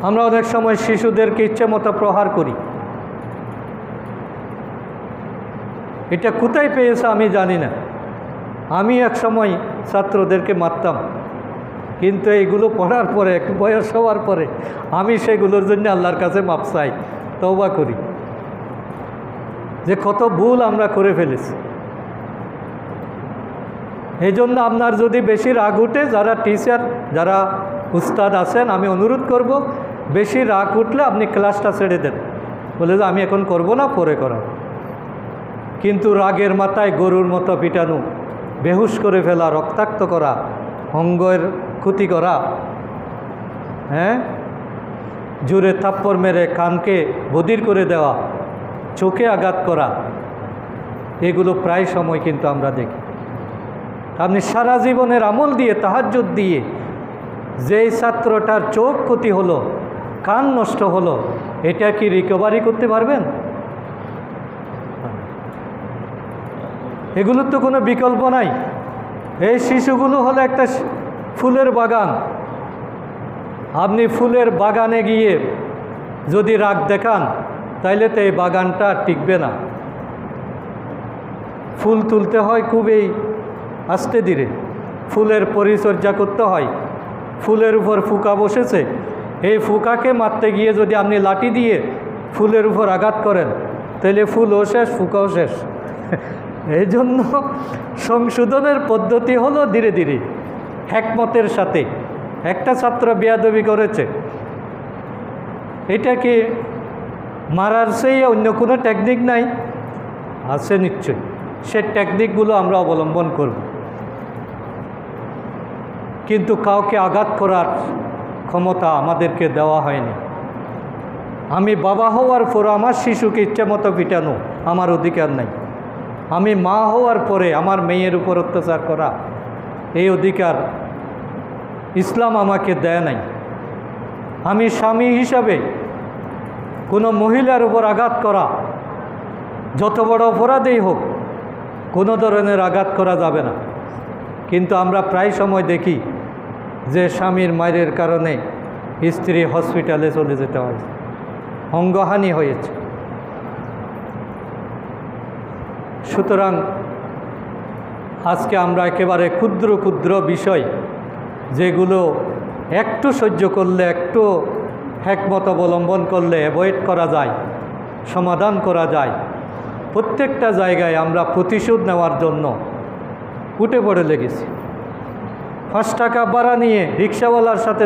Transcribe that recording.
আমরা অনেক সময় শিশুদেরকে ইচ্ছে মতো প্রহার করি। এটা কোথায় পেয়েছে আমি জানি না। আমি এক সময় ছাত্রদেরকে মারতাম, কিন্তু এইগুলো পড়ার পরে, একটু বয়স হওয়ার পরে আমি সেগুলোর জন্য আল্লাহর কাছে মাপ চাই, তওবা করি যে কত ভুল আমরা করে ফেলেছি। এই জন্য আপনার যদি বেশি রাগ উঠে, যারা টিচার, যারা উস্তাদ আছেন, আমি অনুরোধ করব, বেশি রাগ উঠলে আপনি ক্লাসটা ছেড়ে দেন, বলে যে আমি এখন করব না, পরে করাব। কিন্তু রাগের মাথায় গরুর মতো পিটানো, বেহুশ করে ফেলা, রক্তাক্ত করা, অঙ্গের ক্ষতি করা, হ্যাঁ, জোরে থাপ্পড় মেরে কানকে বধির করে দেওয়া, চোখে আঘাত করা, এগুলো প্রায় সময় কিন্তু আমরা দেখি। আপনি সারা জীবনের আমল দিয়ে, তাহাজ্জুদ দিয়ে যেই ছাত্রটার চোখ ক্ষতি হলো, কান নষ্ট হলো, এটা কি রিকভারি করতে পারবেন? এগুলোর তো কোনো বিকল্প নাই। এই শিশুগুলো হলো একটা ফুলের বাগান। আপনি ফুলের বাগানে গিয়ে যদি রাগ দেখান, তাইলে তো এই বাগানটা টিকবে না। ফুল তুলতে হয় খুবই আস্তে ধীরে, ফুলের পরিচর্যা করতে হয়। ফুলের উপর ফুকা বসেছে, এই ফুকাকে মারতে গিয়ে যদি আপনি লাঠি দিয়ে ফুলের উপর আঘাত করেন, তাহলে ফুলও শেষ, ফুকাও শেষ। এই জন্য সংশোধনের পদ্ধতি হলো ধীরে ধীরে, হিকমতের সাথে। একটা ছাত্র বেয়াদবি করেছে, এটাকে মারার চেয়ে অন্য কোনো টেকনিক নাই? আছে নিশ্চয়ই, সে টেকনিকগুলো আমরা অবলম্বন করব। কিন্তু কাউকে আঘাত করার ক্ষমতা আমাদেরকে দেওয়া হয়নি। আমি বাবা হওয়ার পর আমার শিশুকে ইচ্ছে মতো পিটানো আমার অধিকার নাই। আমি মা হওয়ার পরে আমার মেয়ের উপর অত্যাচার করা, এই অধিকার ইসলাম আমাকে দেয় নাই। আমি স্বামী হিসাবে কোনো মহিলার উপর আঘাত করা, যত বড় অপরাধেই হোক, কোনো ধরনের আঘাত করা যাবে না। কিন্তু আমরা প্রায় সময় দেখি যে স্বামীর মায়ের কারণে স্ত্রী হসপিটালে চলে যেতে হয়েছে, অঙ্গহানি হয়েছে। সুতরাং আজকে আমরা একেবারে ক্ষুদ্র ক্ষুদ্র বিষয়, যেগুলো একটু সহ্য করলে, একটু হিকমত অবলম্বন করলে অ্যাভয়েড করা যায়, সমাধান করা যায়, প্রত্যেকটা জায়গায় আমরা প্রতিশোধ নেওয়ার জন্য উঠে পড়ে লেগেছি। 5 টাকা ভাড়া নিয়ে রিক্সাওয়ালার সাথে